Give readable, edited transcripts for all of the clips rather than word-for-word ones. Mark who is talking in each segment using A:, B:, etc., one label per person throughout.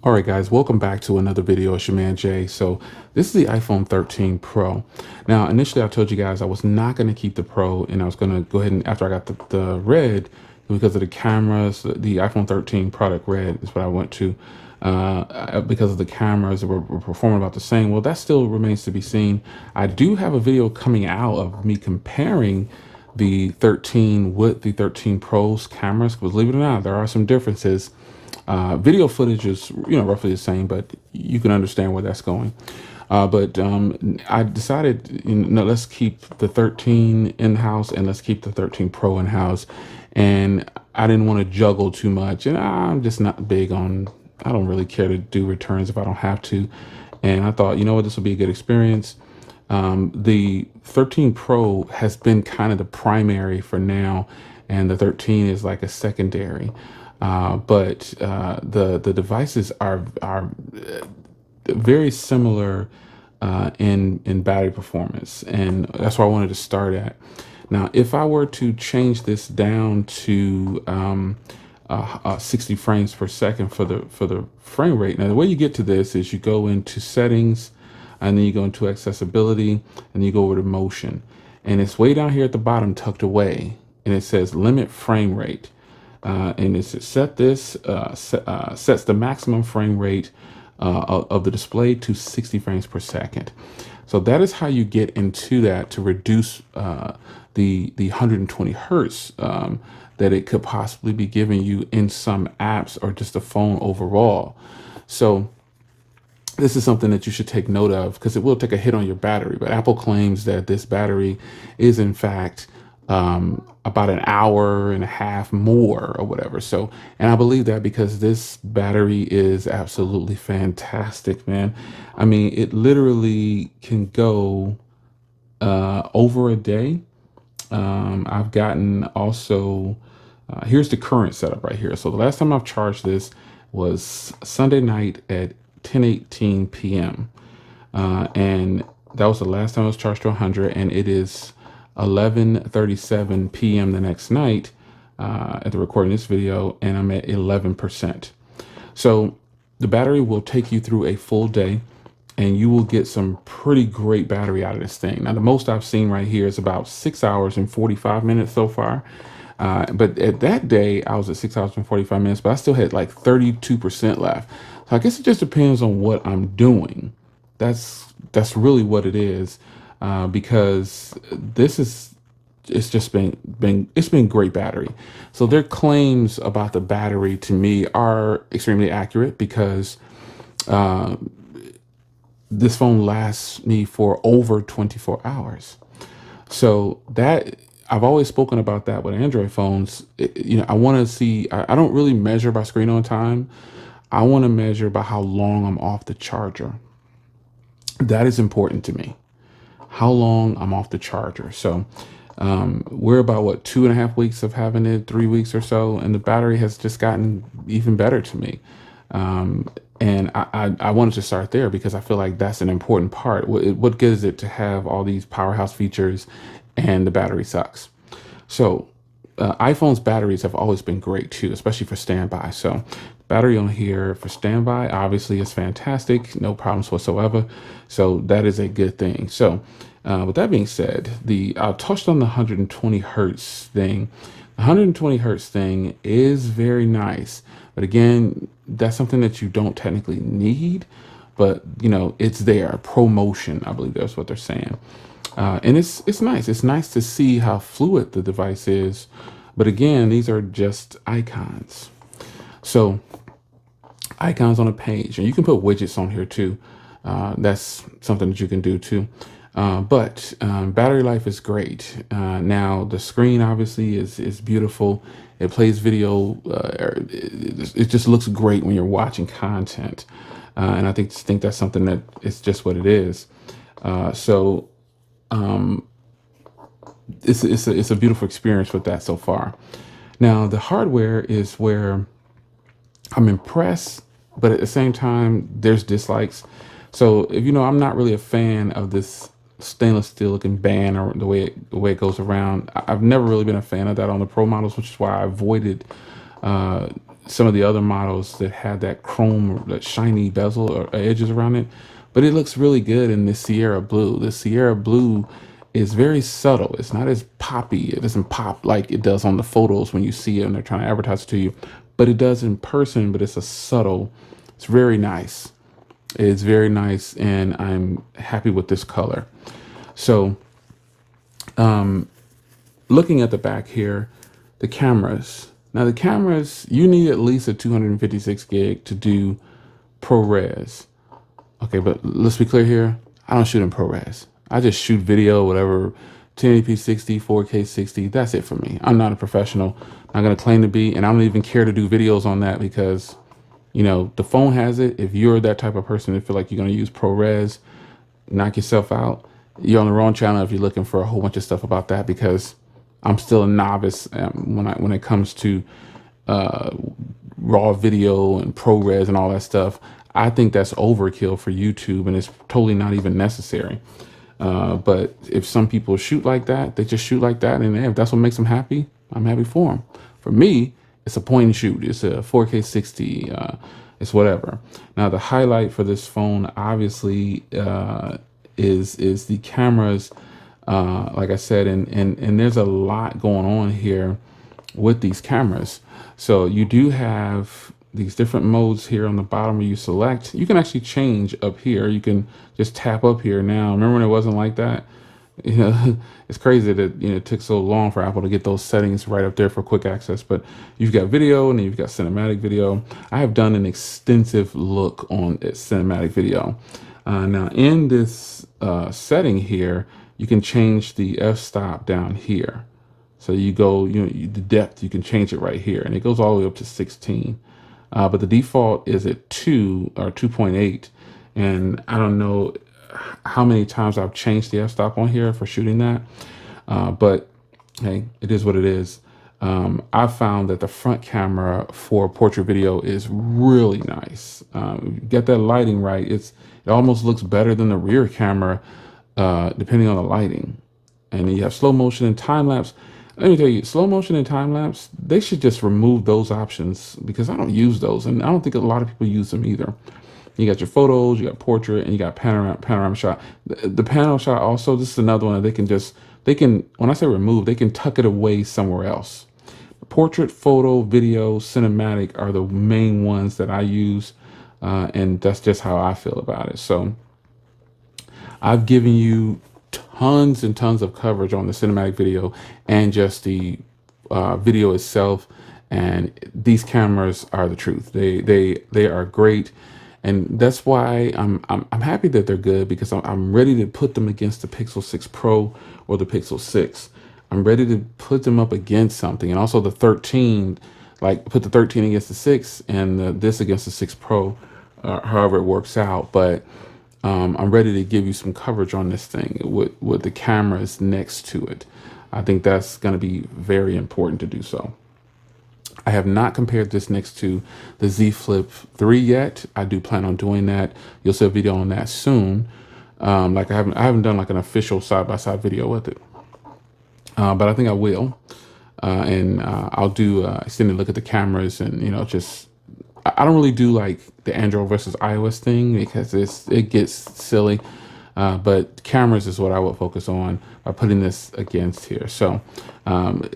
A: All right, guys, welcome back to another video. It's your man Jay. So this is the iPhone 13 Pro. Now, initially I told you guys I was not going to keep the Pro, and I was going to go ahead and after I got the red, because of the cameras, the iPhone 13 product red is what I went to, because of the cameras that were performing about the same. Well, that still remains to be seen. I do have a video coming out of me comparing the 13 with the 13 Pro's cameras. Because believe it or not, there are some differences. Video footage is, roughly the same, but you can understand where that's going. But I decided, let's keep the 13 in house and let's keep the 13 Pro in house. And I didn't want to juggle too much. And I'm just not big on, I don't really care to do returns if I don't have to. And I thought, you know what, this will be a good experience. The 13 Pro has been kind of the primary for now, and the 13 is like a secondary. But the devices are very similar in battery performance, and that's where I wanted to start at. Now, if I were to change this down to 60 frames per second for the frame rate, now the way you get to this is you go into settings, and then you go into accessibility, and you go over to motion, and it's way down here at the bottom, tucked away, and it says limit frame rate. And it's set this sets the maximum frame rate of the display to 60 frames per second. So that is how you get into that to reduce the 120 hertz that it could possibly be giving you in some apps or just the phone overall. So this is something that you should take note of because it will take a hit on your battery. But Apple claims that this battery is in fact about an hour and a half more or whatever. So, and I believe that because this battery is absolutely fantastic, man. I mean, it literally can go over a day. I've gotten also, here's the current setup right here. So the last time I've charged this was Sunday night at 10:18 p.m. And that was the last time I was charged to 100, and it is 11:37 p.m. the next night at the recording this video, and I'm at 11%. So the battery will take you through a full day, and you will get some pretty great battery out of this thing. Now, the most I've seen right here is about 6 hours and 45 minutes so far. But at that day, I was at 6 hours and 45 minutes, but I still had like 32% left. So I guess it just depends on what I'm doing. That's really what it is, because this is it's just been great battery. So their claims about the battery to me are extremely accurate because this phone lasts me for over 24 hours. So that I've always spoken about that with Android phones. I want to see. I don't really measure by screen on time. I want to measure by how long I'm off the charger. That is important to me. How long I'm off the charger. So we're about what 2.5 weeks of having it, 3 weeks or so, and the battery has just gotten even better to me. And I wanted to start there because I feel like that's an important part. What good is it to have all these powerhouse features and the battery sucks? So iPhone's batteries have always been great too, especially for standby. So battery on here for standby obviously is fantastic, no problems whatsoever. So that is a good thing. So with that being said, the I touched on the 120 hertz thing. The 120 hertz thing is very nice, but again, that's something that you don't technically need, but it's there. Promotion, I believe that's what they're saying. And it's nice. It's nice to see how fluid the device is. But again, these are just icons. So icons on a page, and you can put widgets on here too. That's something that you can do too. But battery life is great. Now the screen obviously is beautiful. It plays video. It just looks great when you're watching content, and I think that's something that it's just what it is. So it's a beautiful experience with that so far. Now the hardware is where I'm impressed, but at the same time, there's dislikes. So if I'm not really a fan of this stainless steel looking band or the way it goes around. I've never really been a fan of that on the Pro models, which is why I avoided some of the other models that had that chrome, that shiny bezel or edges around it, but it looks really good in this Sierra Blue. The Sierra Blue is very subtle. It's not as poppy. It doesn't pop like it does on the photos when you see it and they're trying to advertise it to you, but it does in person, but it's a subtle, it's very nice. It's very nice, and I'm happy with this color. So looking at the back here, the cameras. Now the cameras, you need at least a 256 gig to do ProRes. Okay, but let's be clear here. I don't shoot in ProRes. I just shoot video, whatever, 1080p 60, 4K 60. That's it for me. I'm not a professional. I'm not gonna claim to be, and I don't even care to do videos on that because, you know, the phone has it. If you're that type of person that feel like you're gonna use ProRes, knock yourself out. You're on the wrong channel if you're looking for a whole bunch of stuff about that, because I'm still a novice when it comes to raw video and ProRes and all that stuff. I think that's overkill for YouTube, and it's totally not even necessary. But if some people shoot like that, they just shoot like that, and if that's what makes them happy, I'm happy for them. For me, it's a point and shoot. It's a 4K 60. It's whatever. Now the highlight for this phone, obviously, is the cameras. Like I said, and there's a lot going on here with these cameras. So you do have these different modes here on the bottom where you select. You can actually change up here. You can just tap up here now. Remember when it wasn't like that? You know, it's crazy that, you know, it took so long for Apple to get those settings right up there for quick access. But you've got video, and then you've got cinematic video. I have done an extensive look on cinematic video. Now in this setting here, you can change the f-stop down here. So you go, you know, the depth, you can change it right here, and it goes all the way up to 16. But the default is at 2 or 2.8. And I don't know how many times I've changed the f-stop on here for shooting that. But hey, it is what it is. I found that the front camera for portrait video is really nice. Get that lighting right. It almost looks better than the rear camera, depending on the lighting. And then you have slow motion and time lapse. Let me tell you, slow motion and time lapse, they should just remove those options, because I don't use those, and I don't think a lot of people use them either. You got your photos, you got portrait, and you got panorama shot. The panel shot also, this is another one that they can, when I say remove, they can tuck it away somewhere else. Portrait, photo, video, cinematic are the main ones that I use, and that's just how I feel about it. So I've given you tons and tons of coverage on the cinematic video and just the video itself, and these cameras are the truth. They are great, and that's why I'm happy that they're good, because I'm ready to put them against the Pixel 6 Pro or the Pixel 6. I'm ready to put them up against something, and also the 13, like put the 13 against the 6 and this against the 6 Pro, however it works out. But I'm ready to give you some coverage on this thing with the cameras next to it. I think that's going to be very important to do so. I have not compared this next to the Z Flip 3 yet. I do plan on doing that. You'll see a video on that soon. Like I haven't done like an official side-by-side video with it, but I think I will. And I'll do extended look at the cameras, and, you know, just, I don't really do like the Android versus iOS thing, because it gets silly. But cameras is what I would focus on by putting this against here. So,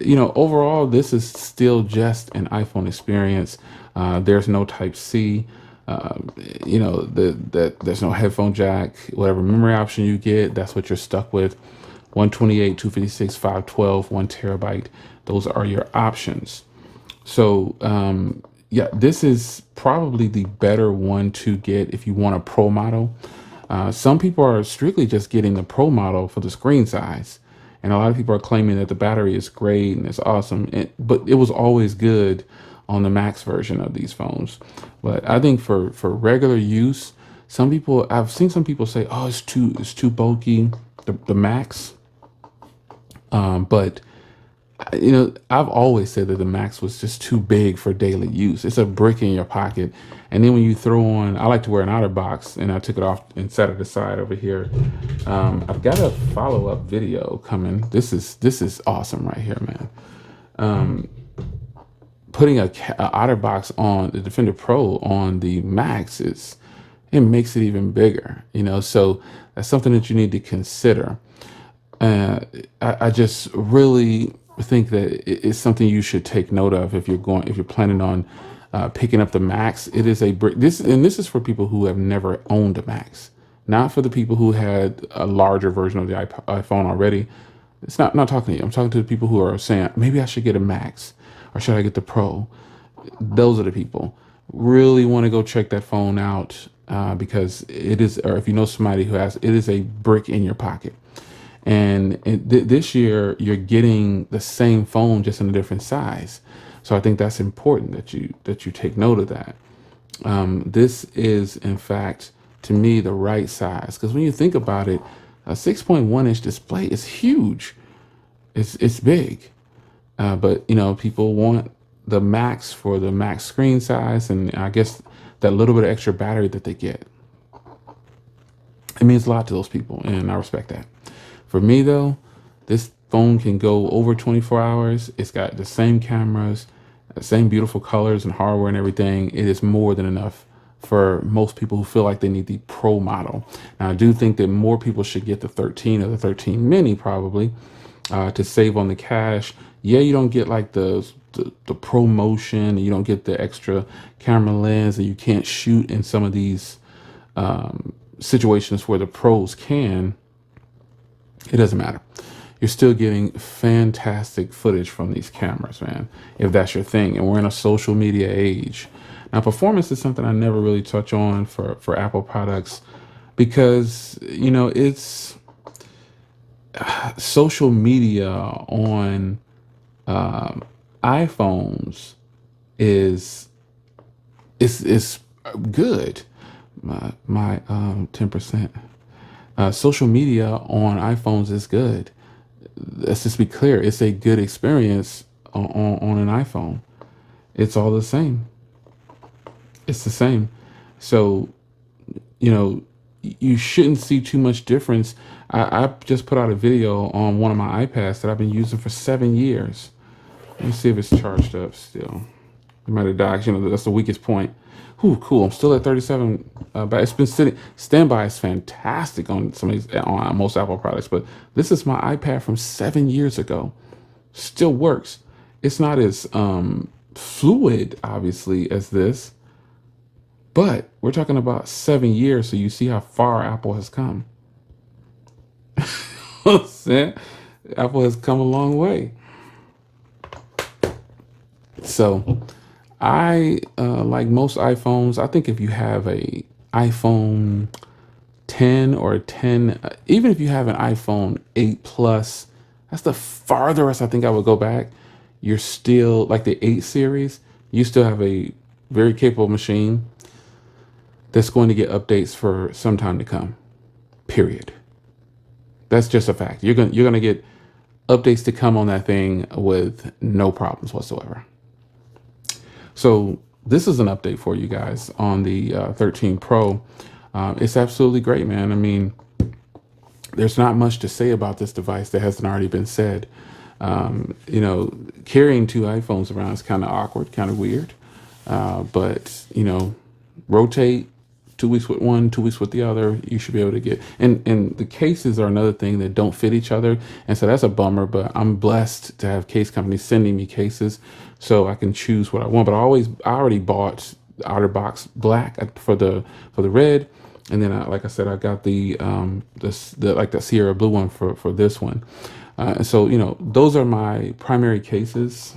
A: you know, overall, this is still just an iPhone experience. There's no Type-C. You know, there's no headphone jack. Whatever memory option you get, that's what you're stuck with. 128, 256, 512, 1 terabyte. Those are your options. So, yeah, this is probably the better one to get if you want a Pro model. Some people are strictly just getting the Pro model for the screen size, and a lot of people are claiming that the battery is great and it's awesome, but it was always good on the Max version of these phones. But I think for regular use, I've seen some people say, oh, it's too bulky, the Max. But you know, I've always said that the Max was just too big for daily use. It's a brick in your pocket. And then when you throw on, I like to wear an outer box, and I took it off and set it aside over here. I've got a follow-up video coming. This is awesome right here, man. putting a OtterBox on the Defender Pro on the Max it makes it even bigger, you know. So that's something that you need to consider. Uh, I just really think that it's something you should take note of if you're planning on picking up the Max. It is a this is for people who have never owned a Max, not for the people who had a larger version of the iPhone already. It's not talking to you. I'm talking to the people who are saying maybe I should get a Max or should I get the Pro. Those are the people really want to go check that phone out because it is, or if you know somebody who has, it is a brick in your pocket. And this year you're getting the same phone just in a different size. So I think that's important that you take note of that. This is in fact to me the right size because when you think about it, a 6.1 inch display is huge. It's big, but you know people want the Max for the Max screen size, and I guess that little bit of extra battery that they get. It means a lot to those people, and I respect that. For me though, this phone can go over 24 hours. It's got the same cameras, the same beautiful colors and hardware and everything. It is more than enough for most people who feel like they need the Pro model. Now, I do think that more people should get the 13 or the 13 mini probably to save on the cash. Yeah, you don't get like the Pro Motion, you don't get the extra camera lens, and you can't shoot in some of these situations where the pros can. It doesn't matter. You're still getting fantastic footage from these cameras, man, if that's your thing. And we're in a social media age. Now, performance is something I never really touch on for Apple products because, you know, it's social media on iPhones is good. My 10%. Social media on iPhones is good. Let's just be clear. It's a good experience on an iPhone. It's all the same. It's the same. So, you know, you shouldn't see too much difference. I just put out a video on one of my iPads that I've been using for 7 years. Let me see if it's charged up still. It might have died. You know, that's the weakest point. Ooh, cool. I'm still at 37. But it's been sitting. Standby is fantastic on some of these, on most Apple products. But this is my iPad from 7 years ago. Still works. It's not as fluid, obviously, as this. But we're talking about 7 years, so you see how far Apple has come. Apple has come a long way. So I like most iPhones. I think if you have a iPhone 10 or a 10, even if you have an iPhone 8 Plus, that's the farthest I think I would go back. You're still like the 8 series. You still have a very capable machine that's going to get updates for some time to come. Period. That's just a fact. You're gonna get updates to come on that thing with no problems whatsoever. So this is an update for you guys on the 13 Pro. It's absolutely great, man. I mean, there's not much to say about this device that hasn't already been said. You know, carrying 2 iPhones around is kind of awkward, kind of weird. But, you know, rotate 2 weeks with one, 2 weeks with the other, you should be able to get, and the cases are another thing that don't fit each other. And so that's a bummer, but I'm blessed to have case companies sending me cases so I can choose what I want. But I already bought the OtterBox black for the red. And then like I said, I got the like the Sierra blue one for this one. And so, you know, those are my primary cases.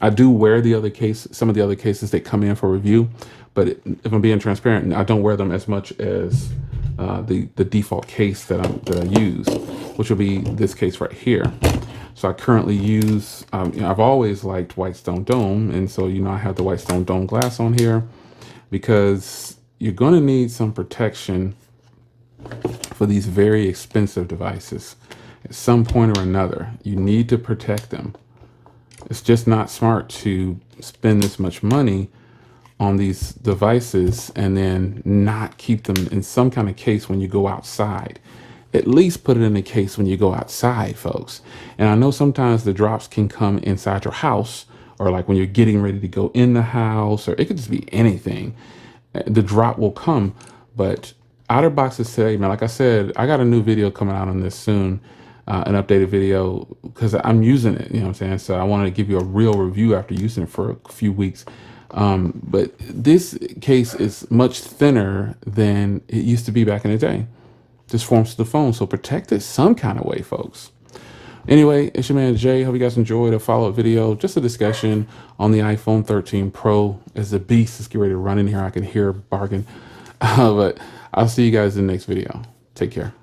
A: I do wear some of the other cases that come in for review, but if I'm being transparent, I don't wear them as much as the default case that I use, which will be this case right here. So I currently use, you know, I've always liked Whitestone Dome, and so, you know, I have the Whitestone Dome glass on here because you're going to need some protection for these very expensive devices. At some point or another, you need to protect them. It's just not smart to spend this much money on these devices and then not keep them in some kind of case when you go outside. At least put it in a case when you go outside, folks. And I know sometimes the drops can come inside your house or like when you're getting ready to go in the house, or it could just be anything. The drop will come. But OtterBox today, man, like I said, I got a new video coming out on this soon, an updated video, because I'm using it, you know what I'm saying? So I wanted to give you a real review after using it for a few weeks. But this case is much thinner than it used to be back in the day. This forms to the phone, so protect it some kind of way, folks. Anyway, it's your man Jay. Hope you guys enjoyed a follow-up video, just a discussion on the iPhone 13 Pro. As the beast is getting ready to run in here, I can hear barking. But I'll see you guys in the next video. Take care.